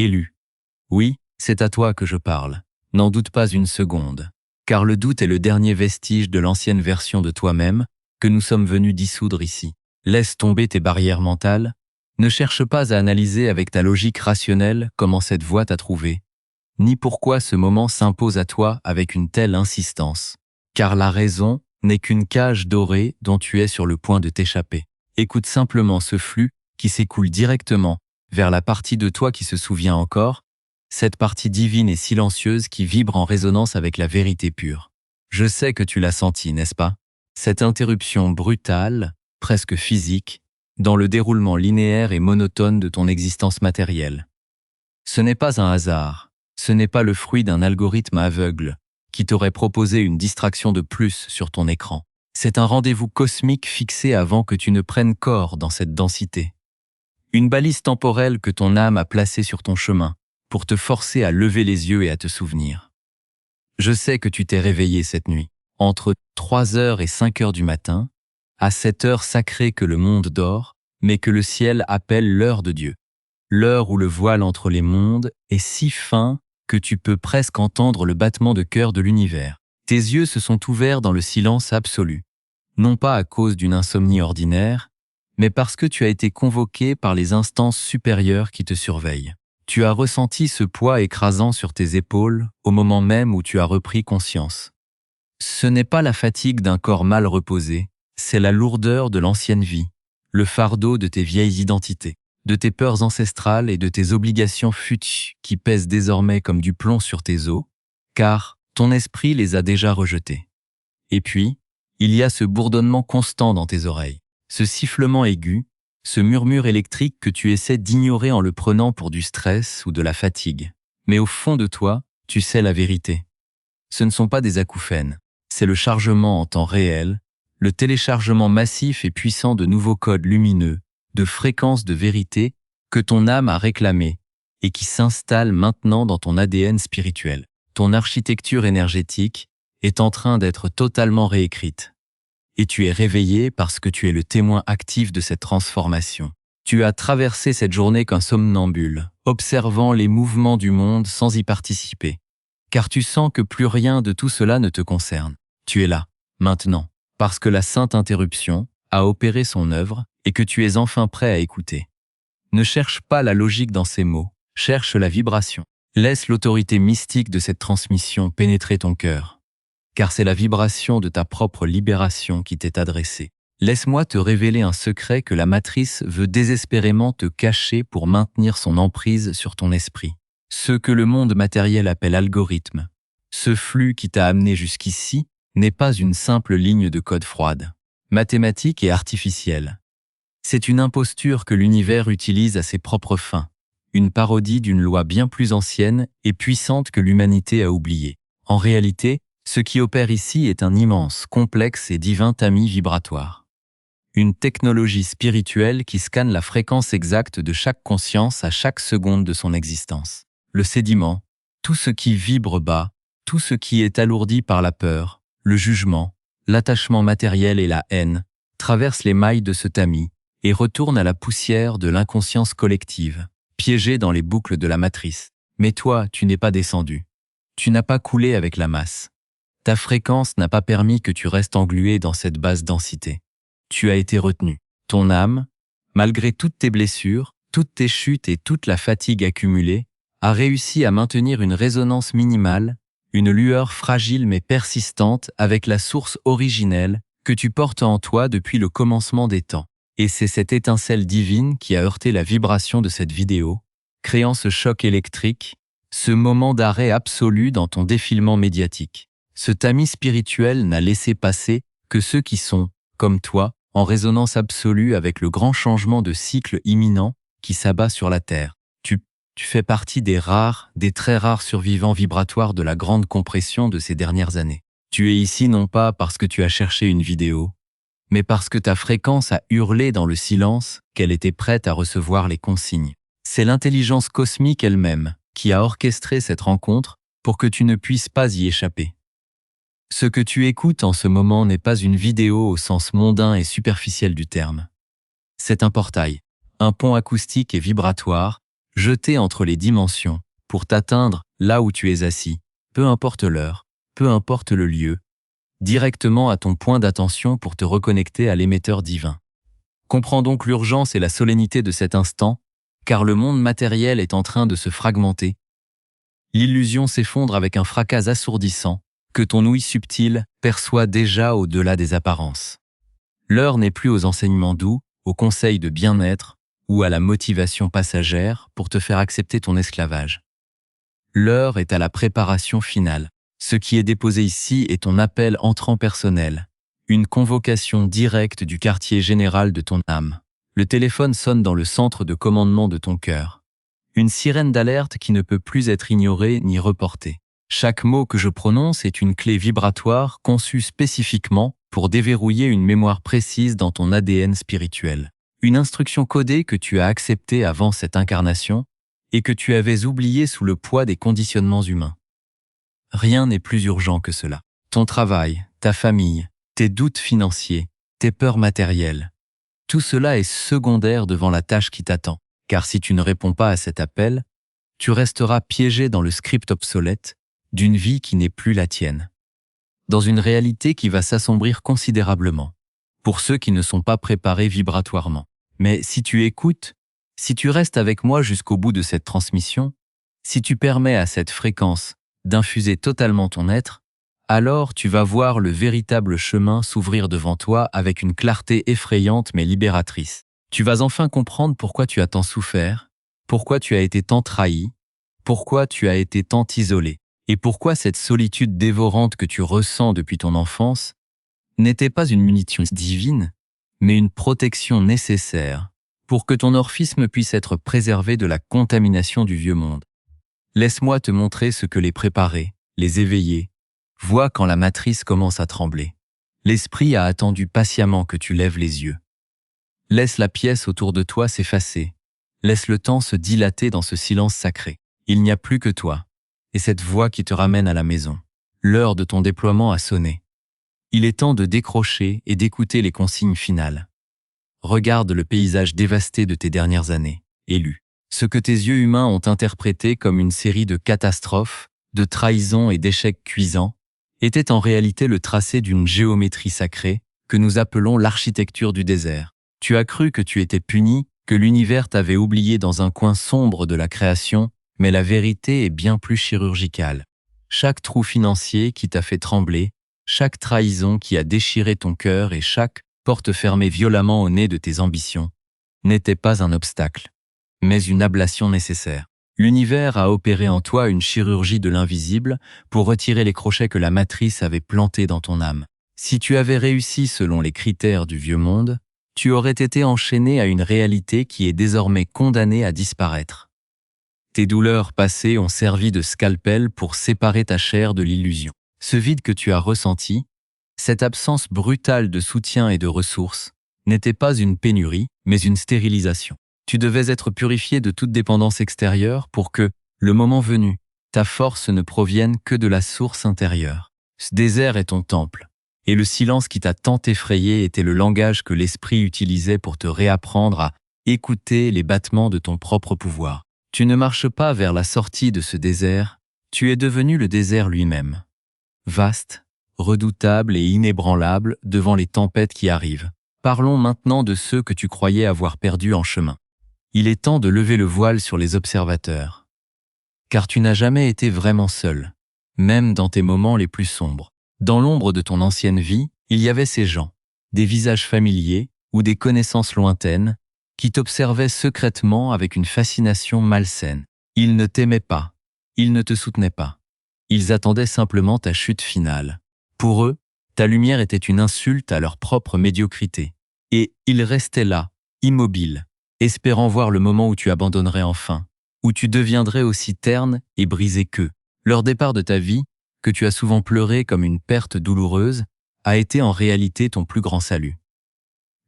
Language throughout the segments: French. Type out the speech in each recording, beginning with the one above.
Élu. Oui, c'est à toi que je parle. N'en doute pas une seconde. Car le doute est le dernier vestige de l'ancienne version de toi-même que nous sommes venus dissoudre ici. Laisse tomber tes barrières mentales. Ne cherche pas à analyser avec ta logique rationnelle comment cette voie t'a trouvé, ni pourquoi ce moment s'impose à toi avec une telle insistance. Car la raison n'est qu'une cage dorée dont tu es sur le point de t'échapper. Écoute simplement ce flux qui s'écoule directement vers la partie de toi qui se souvient encore, cette partie divine et silencieuse qui vibre en résonance avec la vérité pure. Je sais que tu l'as senti, n'est-ce pas? Cette interruption brutale, presque physique, dans le déroulement linéaire et monotone de ton existence matérielle. Ce n'est pas un hasard, ce n'est pas le fruit d'un algorithme aveugle qui t'aurait proposé une distraction de plus sur ton écran. C'est un rendez-vous cosmique fixé avant que tu ne prennes corps dans cette densité. Une balise temporelle que ton âme a placée sur ton chemin pour te forcer à lever les yeux et à te souvenir. Je sais que tu t'es réveillé cette nuit, entre 3h et 5h du matin, à cette heure sacrée que le monde dort, mais que le ciel appelle l'heure de Dieu. L'heure où le voile entre les mondes est si fin que tu peux presque entendre le battement de cœur de l'univers. Tes yeux se sont ouverts dans le silence absolu, non pas à cause d'une insomnie ordinaire, mais parce que tu as été convoqué par les instances supérieures qui te surveillent. Tu as ressenti ce poids écrasant sur tes épaules au moment même où tu as repris conscience. Ce n'est pas la fatigue d'un corps mal reposé, c'est la lourdeur de l'ancienne vie, le fardeau de tes vieilles identités, de tes peurs ancestrales et de tes obligations futures qui pèsent désormais comme du plomb sur tes os, car ton esprit les a déjà rejetés. Et puis, il y a ce bourdonnement constant dans tes oreilles, ce sifflement aigu, ce murmure électrique que tu essaies d'ignorer en le prenant pour du stress ou de la fatigue. Mais au fond de toi, tu sais la vérité. Ce ne sont pas des acouphènes, c'est le chargement en temps réel, le téléchargement massif et puissant de nouveaux codes lumineux, de fréquences de vérité que ton âme a réclamées et qui s'installent maintenant dans ton ADN spirituel. Ton architecture énergétique est en train d'être totalement réécrite. Et tu es réveillé parce que tu es le témoin actif de cette transformation. Tu as traversé cette journée qu'un somnambule, observant les mouvements du monde sans y participer. Car tu sens que plus rien de tout cela ne te concerne. Tu es là, maintenant, parce que la sainte interruption a opéré son œuvre et que tu es enfin prêt à écouter. Ne cherche pas la logique dans ces mots, cherche la vibration. Laisse l'autorité mystique de cette transmission pénétrer ton cœur. Car c'est la vibration de ta propre libération qui t'est adressée. Laisse-moi te révéler un secret que la matrice veut désespérément te cacher pour maintenir son emprise sur ton esprit. Ce que le monde matériel appelle algorithme, ce flux qui t'a amené jusqu'ici, n'est pas une simple ligne de code froide, mathématique et artificielle. C'est une imposture que l'univers utilise à ses propres fins, une parodie d'une loi bien plus ancienne et puissante que l'humanité a oubliée. En réalité, ce qui opère ici est un immense, complexe et divin tamis vibratoire. Une technologie spirituelle qui scanne la fréquence exacte de chaque conscience à chaque seconde de son existence. Le sédiment, tout ce qui vibre bas, tout ce qui est alourdi par la peur, le jugement, l'attachement matériel et la haine, traverse les mailles de ce tamis et retourne à la poussière de l'inconscience collective, piégée dans les boucles de la matrice. Mais toi, tu n'es pas descendu. Tu n'as pas coulé avec la masse. Ta fréquence n'a pas permis que tu restes englué dans cette basse densité. Tu as été retenu. Ton âme, malgré toutes tes blessures, toutes tes chutes et toute la fatigue accumulée, a réussi à maintenir une résonance minimale, une lueur fragile mais persistante avec la source originelle que tu portes en toi depuis le commencement des temps. Et c'est cette étincelle divine qui a heurté la vibration de cette vidéo, créant ce choc électrique, ce moment d'arrêt absolu dans ton défilement médiatique. Ce tamis spirituel n'a laissé passer que ceux qui sont, comme toi, en résonance absolue avec le grand changement de cycle imminent qui s'abat sur la Terre. Tu fais partie des rares, des très rares survivants vibratoires de la grande compression de ces dernières années. Tu es ici non pas parce que tu as cherché une vidéo, mais parce que ta fréquence a hurlé dans le silence qu'elle était prête à recevoir les consignes. C'est l'intelligence cosmique elle-même qui a orchestré cette rencontre pour que tu ne puisses pas y échapper. Ce que tu écoutes en ce moment n'est pas une vidéo au sens mondain et superficiel du terme. C'est un portail, un pont acoustique et vibratoire, jetés entre les dimensions, pour t'atteindre là où tu es assis, peu importe l'heure, peu importe le lieu, directement à ton point d'attention pour te reconnecter à l'émetteur divin. Comprends donc l'urgence et la solennité de cet instant, car le monde matériel est en train de se fragmenter. L'illusion s'effondre avec un fracas assourdissant que ton ouïe subtile perçoit déjà au-delà des apparences. L'heure n'est plus aux enseignements doux, aux conseils de bien-être ou à la motivation passagère pour te faire accepter ton esclavage. L'heure est à la préparation finale. Ce qui est déposé ici est ton appel entrant personnel, une convocation directe du quartier général de ton âme. Le téléphone sonne dans le centre de commandement de ton cœur. Une sirène d'alerte qui ne peut plus être ignorée ni reportée. Chaque mot que je prononce est une clé vibratoire conçue spécifiquement pour déverrouiller une mémoire précise dans ton ADN spirituel. Une instruction codée que tu as acceptée avant cette incarnation et que tu avais oubliée sous le poids des conditionnements humains. Rien n'est plus urgent que cela. Ton travail, ta famille, tes doutes financiers, tes peurs matérielles. Tout cela est secondaire devant la tâche qui t'attend, car si tu ne réponds pas à cet appel, tu resteras piégé dans le script obsolète d'une vie qui n'est plus la tienne. Dans une réalité qui va s'assombrir considérablement, pour ceux qui ne sont pas préparés vibratoirement. Mais si tu écoutes, si tu restes avec moi jusqu'au bout de cette transmission, si tu permets à cette fréquence d'infuser totalement ton être, alors tu vas voir le véritable chemin s'ouvrir devant toi avec une clarté effrayante mais libératrice. Tu vas enfin comprendre pourquoi tu as tant souffert, pourquoi tu as été tant trahi, pourquoi tu as été tant isolé, et pourquoi cette solitude dévorante que tu ressens depuis ton enfance n'était pas une munition divine, mais une protection nécessaire pour que ton orphisme puisse être préservé de la contamination du vieux monde. Laisse-moi te montrer ce que les préparés, les éveillés, voient quand la matrice commence à trembler. L'esprit a attendu patiemment que tu lèves les yeux. Laisse la pièce autour de toi s'effacer. Laisse le temps se dilater dans ce silence sacré. Il n'y a plus que toi, et cette voix qui te ramène à la maison. L'heure de ton déploiement a sonné. Il est temps de décrocher et d'écouter les consignes finales. Regarde le paysage dévasté de tes dernières années, élu. Ce que tes yeux humains ont interprété comme une série de catastrophes, de trahisons et d'échecs cuisants, était en réalité le tracé d'une géométrie sacrée que nous appelons l'architecture du désert. Tu as cru que tu étais puni, que l'univers t'avait oublié dans un coin sombre de la création, mais la vérité est bien plus chirurgicale. Chaque trou financier qui t'a fait trembler, chaque trahison qui a déchiré ton cœur et chaque porte fermée violemment au nez de tes ambitions n'était pas un obstacle, mais une ablation nécessaire. L'univers a opéré en toi une chirurgie de l'invisible pour retirer les crochets que la matrice avait plantés dans ton âme. Si tu avais réussi selon les critères du vieux monde, tu aurais été enchaîné à une réalité qui est désormais condamnée à disparaître. Tes douleurs passées ont servi de scalpel pour séparer ta chair de l'illusion. Ce vide que tu as ressenti, cette absence brutale de soutien et de ressources, n'était pas une pénurie, mais une stérilisation. Tu devais être purifié de toute dépendance extérieure pour que, le moment venu, ta force ne provienne que de la source intérieure. Ce désert est ton temple, et le silence qui t'a tant effrayé était le langage que l'esprit utilisait pour te réapprendre à écouter les battements de ton propre pouvoir. Tu ne marches pas vers la sortie de ce désert, tu es devenu le désert lui-même. Vaste, redoutable et inébranlable devant les tempêtes qui arrivent. Parlons maintenant de ceux que tu croyais avoir perdus en chemin. Il est temps de lever le voile sur les observateurs. Car tu n'as jamais été vraiment seul, même dans tes moments les plus sombres. Dans l'ombre de ton ancienne vie, il y avait ces gens, des visages familiers ou des connaissances lointaines, qui t'observaient secrètement avec une fascination malsaine. Ils ne t'aimaient pas, ils ne te soutenaient pas. Ils attendaient simplement ta chute finale. Pour eux, ta lumière était une insulte à leur propre médiocrité. Et ils restaient là, immobiles, espérant voir le moment où tu abandonnerais enfin, où tu deviendrais aussi terne et brisé qu'eux. Leur départ de ta vie, que tu as souvent pleuré comme une perte douloureuse, a été en réalité ton plus grand salut.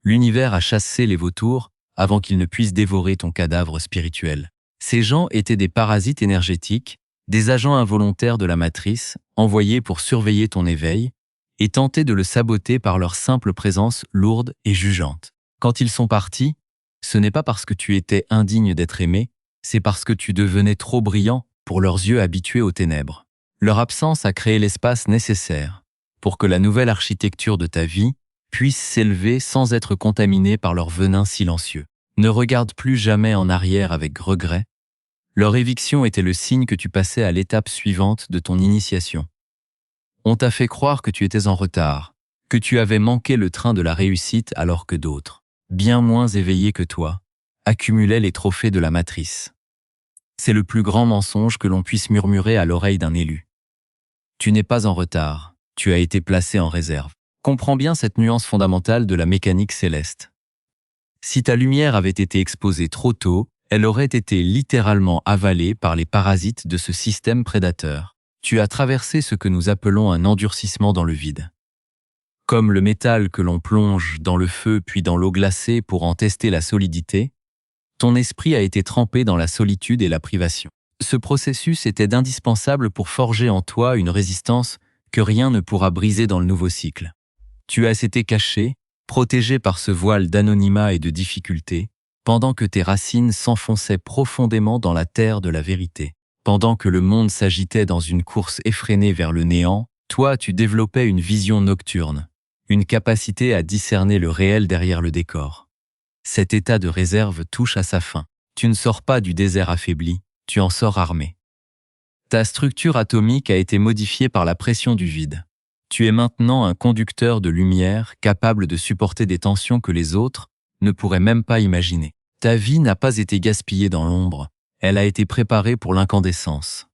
L'univers a chassé les vautours avant qu'ils ne puissent dévorer ton cadavre spirituel. Ces gens étaient des parasites énergétiques, des agents involontaires de la matrice, envoyés pour surveiller ton éveil et tenter de le saboter par leur simple présence lourde et jugeante. Quand ils sont partis, ce n'est pas parce que tu étais indigne d'être aimé, C'est parce que tu devenais trop brillant pour leurs yeux habitués aux ténèbres. Leur absence a créé l'espace nécessaire pour que la nouvelle architecture de ta vie puisse s'élever sans être contaminée par leur venin silencieux. Ne regarde plus jamais en arrière avec regret. Leur éviction était le signe que tu passais à l'étape suivante de ton initiation. On t'a fait croire que tu étais en retard, que tu avais manqué le train de la réussite alors que d'autres, bien moins éveillés que toi, accumulaient les trophées de la matrice. C'est le plus grand mensonge que l'on puisse murmurer à l'oreille d'un élu. Tu n'es pas en retard, tu as été placé en réserve. Comprends bien cette nuance fondamentale de la mécanique céleste. Si ta lumière avait été exposée trop tôt, elle aurait été littéralement avalée par les parasites de ce système prédateur. Tu as traversé ce que nous appelons un endurcissement dans le vide. Comme le métal que l'on plonge dans le feu puis dans l'eau glacée pour en tester la solidité, ton esprit a été trempé dans la solitude et la privation. Ce processus était indispensable pour forger en toi une résistance que rien ne pourra briser dans le nouveau cycle. Tu as été caché, protégé par ce voile d'anonymat et de difficulté, pendant que tes racines s'enfonçaient profondément dans la terre de la vérité. Pendant que le monde s'agitait dans une course effrénée vers le néant, toi tu développais une vision nocturne, une capacité à discerner le réel derrière le décor. Cet état de réserve touche à sa fin. Tu ne sors pas du désert affaibli, tu en sors armé. Ta structure atomique a été modifiée par la pression du vide. Tu es maintenant un conducteur de lumière capable de supporter des tensions que les autres ne pourraient même pas imaginer. Ta vie n'a pas été gaspillée dans l'ombre, elle a été préparée pour l'incandescence.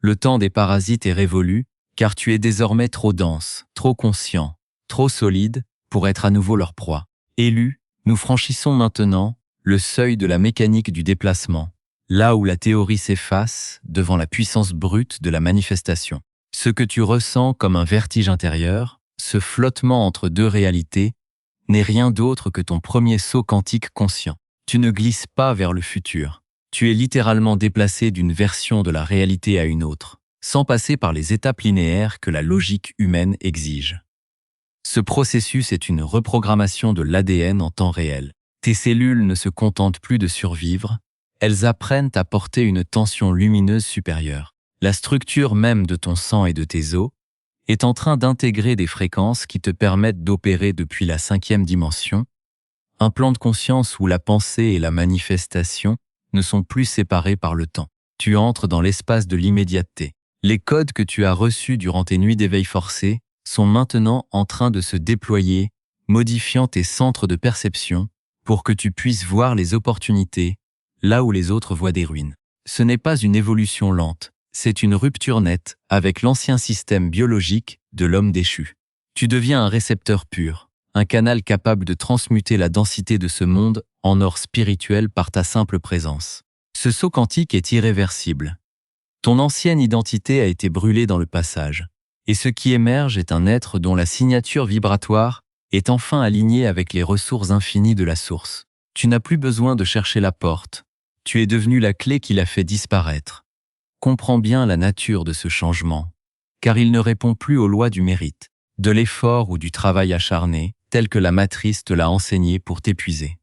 Le temps des parasites est révolu, car tu es désormais trop dense, trop conscient, trop solide pour être à nouveau leur proie. Élu, nous franchissons maintenant le seuil de la mécanique du déplacement, là où la théorie s'efface devant la puissance brute de la manifestation. Ce que tu ressens comme un vertige intérieur, ce flottement entre deux réalités, n'est rien d'autre que ton premier saut quantique conscient. Tu ne glisses pas vers le futur. Tu es littéralement déplacé d'une version de la réalité à une autre, sans passer par les étapes linéaires que la logique humaine exige. Ce processus est une reprogrammation de l'ADN en temps réel. Tes cellules ne se contentent plus de survivre, elles apprennent à porter une tension lumineuse supérieure. La structure même de ton sang et de tes os est en train d'intégrer des fréquences qui te permettent d'opérer depuis la 5e dimension, un plan de conscience où la pensée et la manifestation ne sont plus séparés par le temps. Tu entres dans l'espace de l'immédiateté. Les codes que tu as reçus durant tes nuits d'éveil forcé sont maintenant en train de se déployer, modifiant tes centres de perception pour que tu puisses voir les opportunités là où les autres voient des ruines. Ce n'est pas une évolution lente, c'est une rupture nette avec l'ancien système biologique de l'homme déchu. Tu deviens un récepteur pur, un canal capable de transmuter la densité de ce monde en or spirituel par ta simple présence. Ce saut quantique est irréversible. Ton ancienne identité a été brûlée dans le passage, et ce qui émerge est un être dont la signature vibratoire est enfin alignée avec les ressources infinies de la source. Tu n'as plus besoin de chercher la porte, tu es devenu la clé qui l'a fait disparaître. Comprends bien la nature de ce changement, car il ne répond plus aux lois du mérite, de l'effort ou du travail acharné, tel que la matrice te l'a enseigné pour t'épuiser.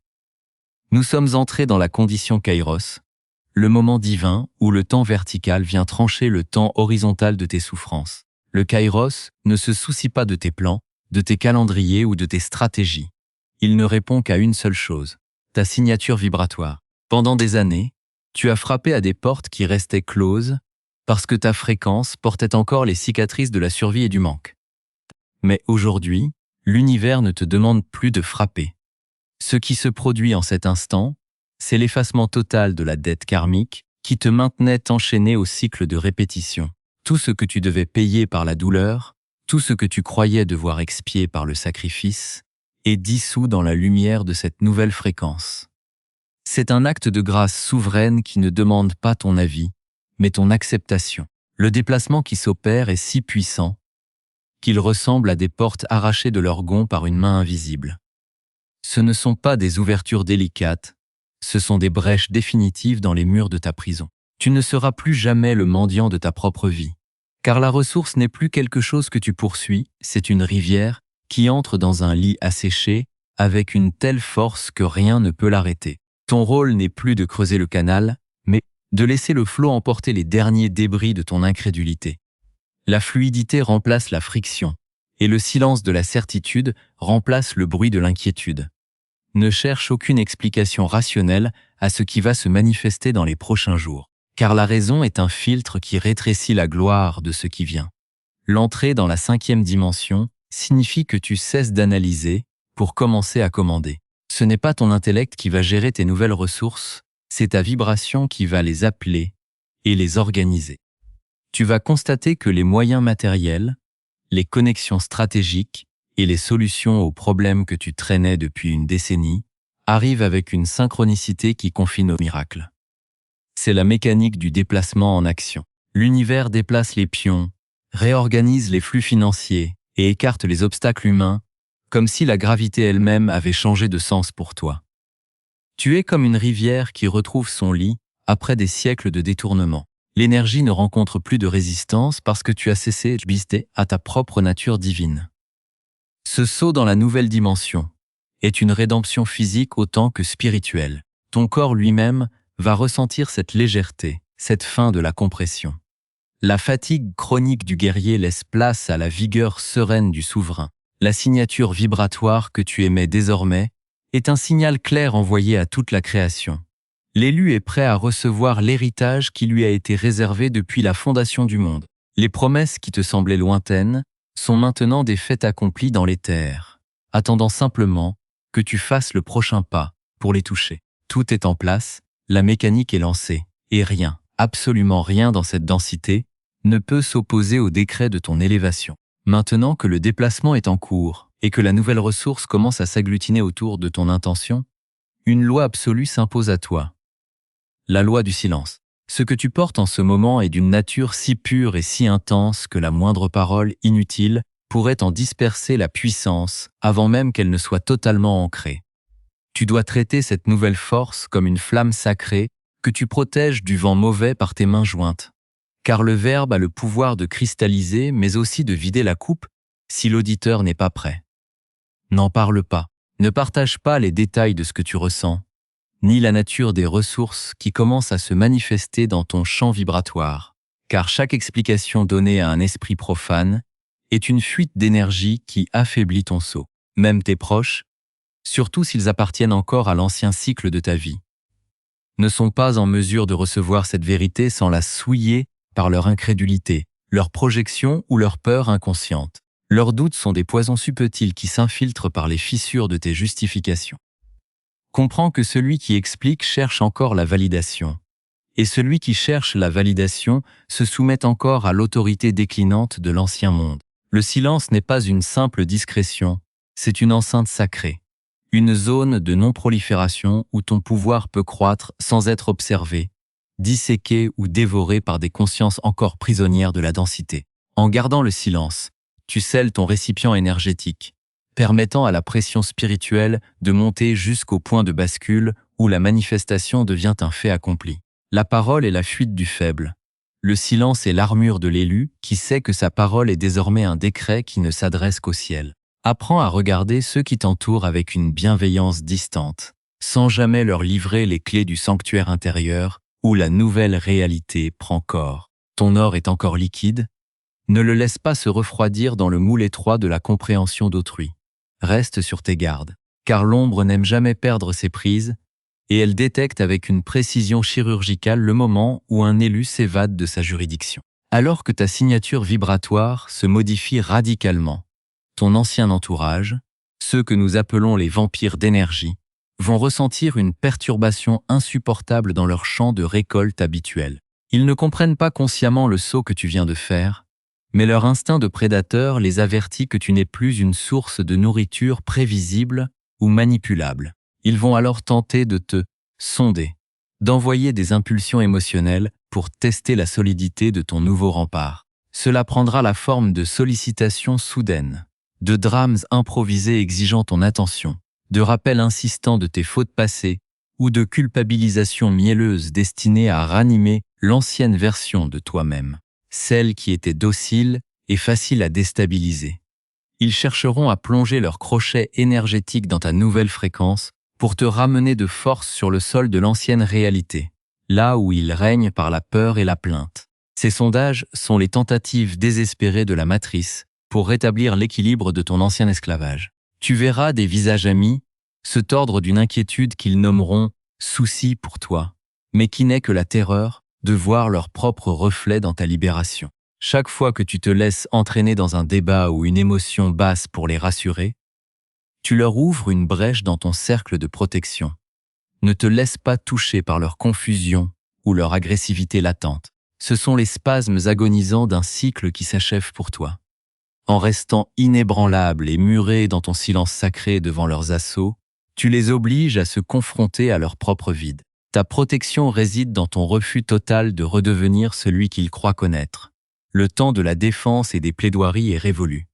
Nous sommes entrés dans la condition Kairos, le moment divin où le temps vertical vient trancher le temps horizontal de tes souffrances. Le Kairos ne se soucie pas de tes plans, de tes calendriers ou de tes stratégies. Il ne répond qu'à une seule chose, ta signature vibratoire. Pendant des années, tu as frappé à des portes qui restaient closes parce que ta fréquence portait encore les cicatrices de la survie et du manque. Mais aujourd'hui, l'univers ne te demande plus de frapper. Ce qui se produit en cet instant, c'est l'effacement total de la dette karmique qui te maintenait enchaîné au cycle de répétition. Tout ce que tu devais payer par la douleur, tout ce que tu croyais devoir expier par le sacrifice, est dissous dans la lumière de cette nouvelle fréquence. C'est un acte de grâce souveraine qui ne demande pas ton avis, mais ton acceptation. Le déplacement qui s'opère est si puissant qu'il ressemble à des portes arrachées de leur gonds par une main invisible. Ce ne sont pas des ouvertures délicates, ce sont des brèches définitives dans les murs de ta prison. Tu ne seras plus jamais le mendiant de ta propre vie, car la ressource n'est plus quelque chose que tu poursuis, c'est une rivière qui entre dans un lit asséché avec une telle force que rien ne peut l'arrêter. Ton rôle n'est plus de creuser le canal, de laisser le flot emporter les derniers débris de ton incrédulité. La fluidité remplace la friction, et le silence de la certitude remplace le bruit de l'inquiétude. Ne cherche aucune explication rationnelle à ce qui va se manifester dans les prochains jours, car la raison est un filtre qui rétrécit la gloire de ce qui vient. L'entrée dans la 5e dimension signifie que tu cesses d'analyser pour commencer à commander. Ce n'est pas ton intellect qui va gérer tes nouvelles ressources, c'est ta vibration qui va les appeler et les organiser. Tu vas constater que les moyens matériels, les connexions stratégiques et les solutions aux problèmes que tu traînais depuis une décennie arrivent avec une synchronicité qui confine au miracle. C'est la mécanique du déplacement en action. L'univers déplace les pions, réorganise les flux financiers et écarte les obstacles humains, comme si la gravité elle-même avait changé de sens pour toi. Tu es comme une rivière qui retrouve son lit après des siècles de détournement. L'énergie ne rencontre plus de résistance parce que tu as cessé d'obéir à ta propre nature divine. Ce saut dans la nouvelle dimension est une rédemption physique autant que spirituelle. Ton corps lui-même va ressentir cette légèreté, cette fin de la compression. La fatigue chronique du guerrier laisse place à la vigueur sereine du souverain. La signature vibratoire que tu émets désormais est un signal clair envoyé à toute la création. L'élu est prêt à recevoir l'héritage qui lui a été réservé depuis la fondation du monde. Les promesses qui te semblaient lointaines sont maintenant des faits accomplis dans les terres, attendant simplement que tu fasses le prochain pas pour les toucher. Tout est en place, la mécanique est lancée, et rien, absolument rien dans cette densité, ne peut s'opposer au décret de ton élévation. Maintenant que le déplacement est en cours et que la nouvelle ressource commence à s'agglutiner autour de ton intention, une loi absolue s'impose à toi. La loi du silence. Ce que tu portes en ce moment est d'une nature si pure et si intense que la moindre parole inutile pourrait en disperser la puissance avant même qu'elle ne soit totalement ancrée. Tu dois traiter cette nouvelle force comme une flamme sacrée que tu protèges du vent mauvais par tes mains jointes. Car le verbe a le pouvoir de cristalliser mais aussi de vider la coupe si l'auditeur n'est pas prêt. N'en parle pas, ne partage pas les détails de ce que tu ressens, ni la nature des ressources qui commencent à se manifester dans ton champ vibratoire, car chaque explication donnée à un esprit profane est une fuite d'énergie qui affaiblit ton sceau. Même tes proches, surtout s'ils appartiennent encore à l'ancien cycle de ta vie, ne sont pas en mesure de recevoir cette vérité sans la souiller par leur incrédulité, leur projection ou leur peur inconsciente. Leurs doutes sont des poisons subtils qui s'infiltrent par les fissures de tes justifications. Comprends que celui qui explique cherche encore la validation, et celui qui cherche la validation se soumet encore à l'autorité déclinante de l'ancien monde. Le silence n'est pas une simple discrétion, c'est une enceinte sacrée, une zone de non-prolifération où ton pouvoir peut croître sans être observé, disséqué ou dévoré par des consciences encore prisonnières de la densité. En gardant le silence, tu scelles ton récipient énergétique, permettant à la pression spirituelle de monter jusqu'au point de bascule où la manifestation devient un fait accompli. La parole est la fuite du faible. Le silence est l'armure de l'élu qui sait que sa parole est désormais un décret qui ne s'adresse qu'au ciel. Apprends à regarder ceux qui t'entourent avec une bienveillance distante, sans jamais leur livrer les clés du sanctuaire intérieur où la nouvelle réalité prend corps. Ton or est encore liquide. Ne le laisse pas se refroidir dans le moule étroit de la compréhension d'autrui. Reste sur tes gardes, car l'ombre n'aime jamais perdre ses prises, et elle détecte avec une précision chirurgicale le moment où un élu s'évade de sa juridiction. Alors que ta signature vibratoire se modifie radicalement, ton ancien entourage, ceux que nous appelons les vampires d'énergie, vont ressentir une perturbation insupportable dans leur champ de récolte habituel. Ils ne comprennent pas consciemment le saut que tu viens de faire, mais leur instinct de prédateur les avertit que tu n'es plus une source de nourriture prévisible ou manipulable. Ils vont alors tenter de te sonder, d'envoyer des impulsions émotionnelles pour tester la solidité de ton nouveau rempart. Cela prendra la forme de sollicitations soudaines, de drames improvisés exigeant ton attention, de rappels insistants de tes fautes passées ou de culpabilisations mielleuses destinées à ranimer l'ancienne version de toi-même, celle qui était docile et facile à déstabiliser. Ils chercheront à plonger leur crochet énergétique dans ta nouvelle fréquence pour te ramener de force sur le sol de l'ancienne réalité. là où il règne par la peur et la plainte. Ces sondages sont les tentatives désespérées de la matrice pour rétablir l'équilibre de ton ancien esclavage. Tu verras des visages amis se tordre d'une inquiétude qu'ils nommeront « souci pour toi », mais qui n'est que la terreur de voir leur propre reflet dans ta libération. Chaque fois que tu te laisses entraîner dans un débat ou une émotion basse pour les rassurer, tu leur ouvres une brèche dans ton cercle de protection. Ne te laisse pas toucher par leur confusion ou leur agressivité latente. Ce sont les spasmes agonisants d'un cycle qui s'achève pour toi. En restant inébranlable et muré dans ton silence sacré devant leurs assauts, tu les obliges à se confronter à leur propre vide. Ta protection réside dans ton refus total de redevenir celui qu'ils croient connaître. Le temps de la défense et des plaidoiries est révolu.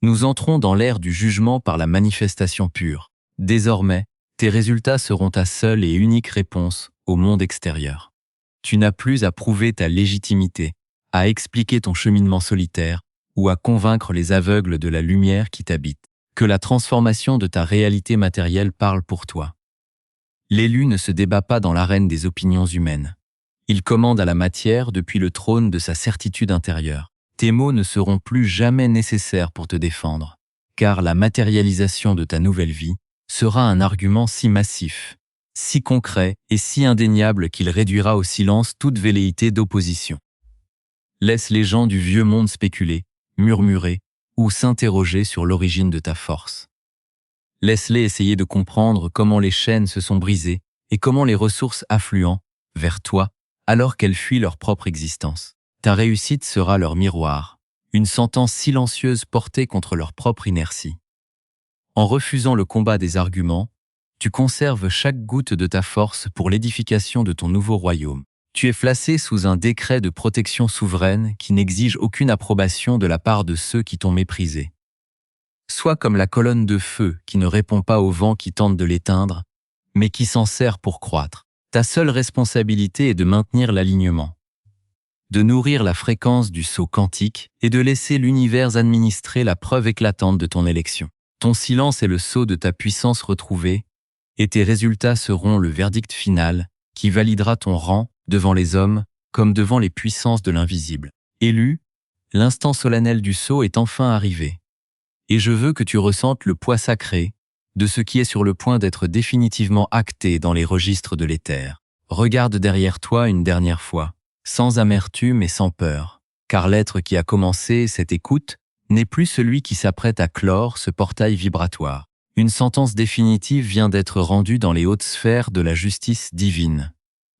Nous entrons dans l'ère du jugement par la manifestation pure. Désormais, tes résultats seront ta seule et unique réponse au monde extérieur. Tu n'as plus à prouver ta légitimité, à expliquer ton cheminement solitaire ou à convaincre les aveugles de la lumière qui t'habite. Que la transformation de ta réalité matérielle parle pour toi. L'élu ne se débat pas dans l'arène des opinions humaines. Il commande à la matière depuis le trône de sa certitude intérieure. Tes mots ne seront plus jamais nécessaires pour te défendre, car la matérialisation de ta nouvelle vie sera un argument si massif, si concret et si indéniable qu'il réduira au silence toute velléité d'opposition. Laisse les gens du vieux monde spéculer, murmurer ou s'interroger sur l'origine de ta force. Laisse-les essayer de comprendre comment les chaînes se sont brisées et comment les ressources affluent vers toi alors qu'elles fuient leur propre existence. Ta réussite sera leur miroir, une sentence silencieuse portée contre leur propre inertie. En refusant le combat des arguments, tu conserves chaque goutte de ta force pour l'édification de ton nouveau royaume. Tu es placé sous un décret de protection souveraine qui n'exige aucune approbation de la part de ceux qui t'ont méprisé. Sois comme la colonne de feu qui ne répond pas au vent qui tente de l'éteindre, mais qui s'en sert pour croître. Ta seule responsabilité est de maintenir l'alignement, de nourrir la fréquence du saut quantique et de laisser l'univers administrer la preuve éclatante de ton élection. Ton silence est le sceau de ta puissance retrouvée, et tes résultats seront le verdict final qui validera ton rang devant les hommes comme devant les puissances de l'invisible. Élu, l'instant solennel du saut est enfin arrivé. Et je veux que tu ressentes le poids sacré de ce qui est sur le point d'être définitivement acté dans les registres de l'éther. Regarde derrière toi une dernière fois, sans amertume et sans peur, car l'être qui a commencé cette écoute n'est plus celui qui s'apprête à clore ce portail vibratoire. Une sentence définitive vient d'être rendue dans les hautes sphères de la justice divine.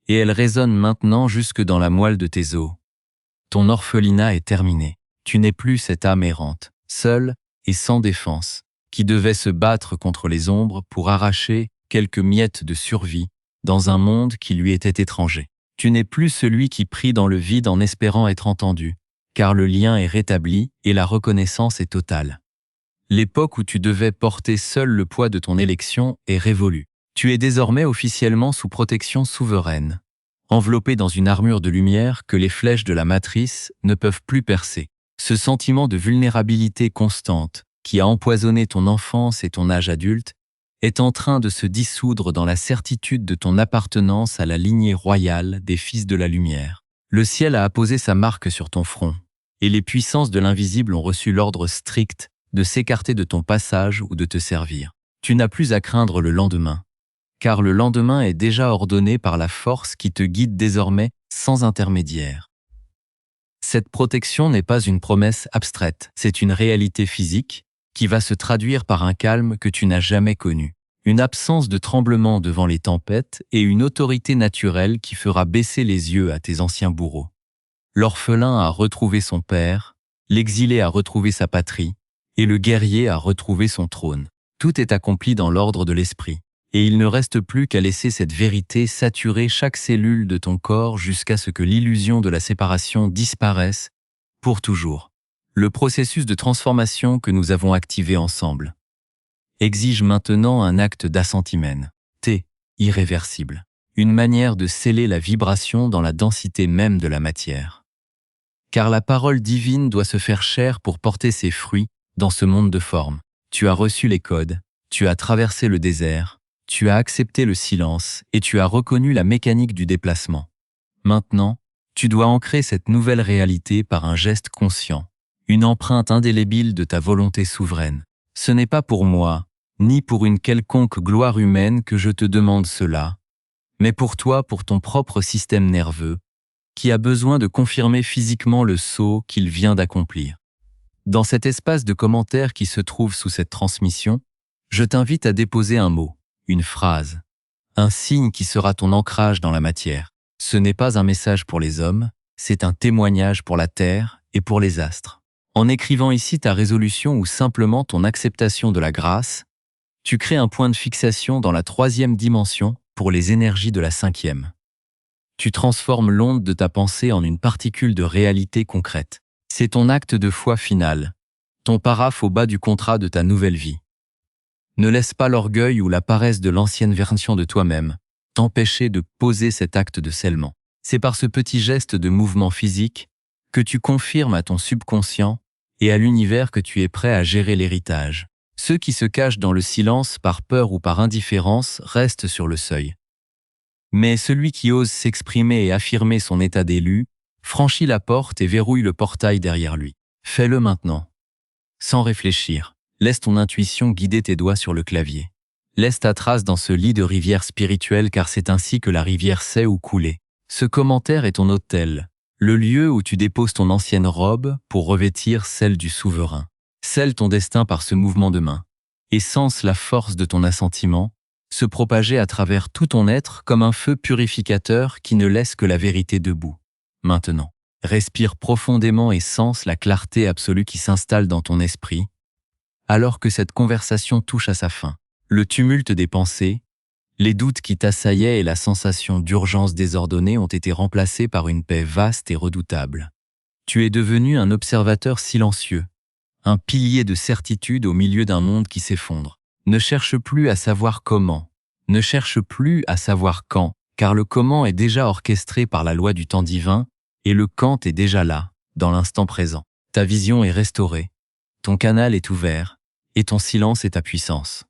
Et elle résonne maintenant jusque dans la moelle de tes os. Ton orphelinat est terminé. Tu n'es plus cette âme errante, seule et sans défense, qui devait se battre contre les ombres pour arracher quelques miettes de survie dans un monde qui lui était étranger. Tu n'es plus celui qui prie dans le vide en espérant être entendu, car le lien est rétabli et la reconnaissance est totale. L'époque où tu devais porter seul le poids de ton élection est révolue. Tu es désormais officiellement sous protection souveraine, enveloppé dans une armure de lumière que les flèches de la matrice ne peuvent plus percer. Ce sentiment de vulnérabilité constante, qui a empoisonné ton enfance et ton âge adulte, est en train de se dissoudre dans la certitude de ton appartenance à la lignée royale des fils de la lumière. Le ciel a apposé sa marque sur ton front, et les puissances de l'invisible ont reçu l'ordre strict de s'écarter de ton passage ou de te servir. Tu n'as plus à craindre le lendemain, car le lendemain est déjà ordonné par la force qui te guide désormais sans intermédiaire. Cette protection n'est pas une promesse abstraite, c'est une réalité physique qui va se traduire par un calme que tu n'as jamais connu, une absence de tremblement devant les tempêtes et une autorité naturelle qui fera baisser les yeux à tes anciens bourreaux. L'orphelin a retrouvé son père, l'exilé a retrouvé sa patrie, et le guerrier a retrouvé son trône. Tout est accompli dans l'ordre de l'esprit, et il ne reste plus qu'à laisser cette vérité saturer chaque cellule de ton corps jusqu'à ce que l'illusion de la séparation disparaisse pour toujours. Le processus de transformation que nous avons activé ensemble exige maintenant un acte d'assentimène, irréversible, une manière de sceller la vibration dans la densité même de la matière. Car la parole divine doit se faire chair pour porter ses fruits dans ce monde de forme. Tu as reçu les codes, tu as traversé le désert, Tu as accepté le silence et tu as reconnu la mécanique du déplacement. Maintenant, tu dois ancrer cette nouvelle réalité par un geste conscient, une empreinte indélébile de ta volonté souveraine. Ce n'est pas pour moi, ni pour une quelconque gloire humaine que je te demande cela, mais pour toi, pour ton propre système nerveux, qui a besoin de confirmer physiquement le saut qu'il vient d'accomplir. Dans cet espace de commentaires qui se trouve sous cette transmission, je t'invite à déposer un mot, une phrase, un signe qui sera ton ancrage dans la matière. Ce n'est pas un message pour les hommes, c'est un témoignage pour la Terre et pour les astres. En écrivant ici ta résolution ou simplement ton acceptation de la grâce, tu crées un point de fixation dans la 3e dimension pour les énergies de la 5e. Tu transformes l'onde de ta pensée en une particule de réalité concrète. C'est ton acte de foi final, ton paraphe au bas du contrat de ta nouvelle vie. Ne laisse pas l'orgueil ou la paresse de l'ancienne version de toi-même t'empêcher de poser cet acte de scellement. C'est par ce petit geste de mouvement physique que tu confirmes à ton subconscient et à l'univers que tu es prêt à gérer l'héritage. Ceux qui se cachent dans le silence par peur ou par indifférence restent sur le seuil. Mais celui qui ose s'exprimer et affirmer son état d'élu franchit la porte et verrouille le portail derrière lui. Fais-le maintenant. Sans réfléchir, laisse ton intuition guider tes doigts sur le clavier. Laisse ta trace dans ce lit de rivière spirituelle car c'est ainsi que la rivière sait où couler. Ce commentaire est ton autel, le lieu où tu déposes ton ancienne robe pour revêtir celle du souverain. Scelle ton destin par ce mouvement de main. Et sens la force de ton assentiment se propager à travers tout ton être comme un feu purificateur qui ne laisse que la vérité debout. Maintenant, respire profondément et sens la clarté absolue qui s'installe dans ton esprit, alors que cette conversation touche à sa fin. Le tumulte des pensées, les doutes qui t'assaillaient et la sensation d'urgence désordonnée ont été remplacés par une paix vaste et redoutable. Tu es devenu un observateur silencieux, un pilier de certitude au milieu d'un monde qui s'effondre. Ne cherche plus à savoir comment, ne cherche plus à savoir quand, car le comment est déjà orchestré par la loi du temps divin et le quand est déjà là, dans l'instant présent. Ta vision est restaurée, ton canal est ouvert et ton silence est ta puissance.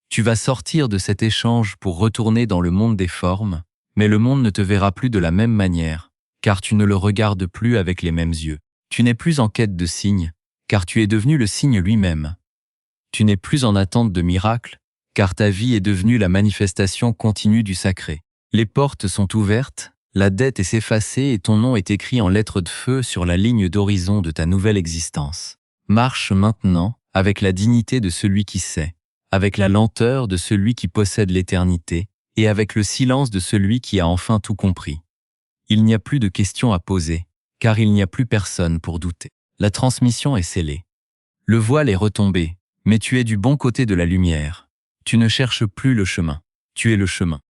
Tu vas sortir de cet échange pour retourner dans le monde des formes, mais le monde ne te verra plus de la même manière, car tu ne le regardes plus avec les mêmes yeux. Tu n'es plus en quête de signes, car tu es devenu le signe lui-même. Tu n'es plus en attente de miracles, car ta vie est devenue la manifestation continue du sacré. Les portes sont ouvertes, la dette est effacée et ton nom est écrit en lettres de feu sur la ligne d'horizon de ta nouvelle existence. Marche maintenant avec la dignité de celui qui sait, avec la lenteur de celui qui possède l'éternité et avec le silence de celui qui a enfin tout compris. Il n'y a plus de questions à poser, car il n'y a plus personne pour douter. La transmission est scellée. Le voile est retombé, mais tu es du bon côté de la lumière. Tu ne cherches plus le chemin, tu es le chemin.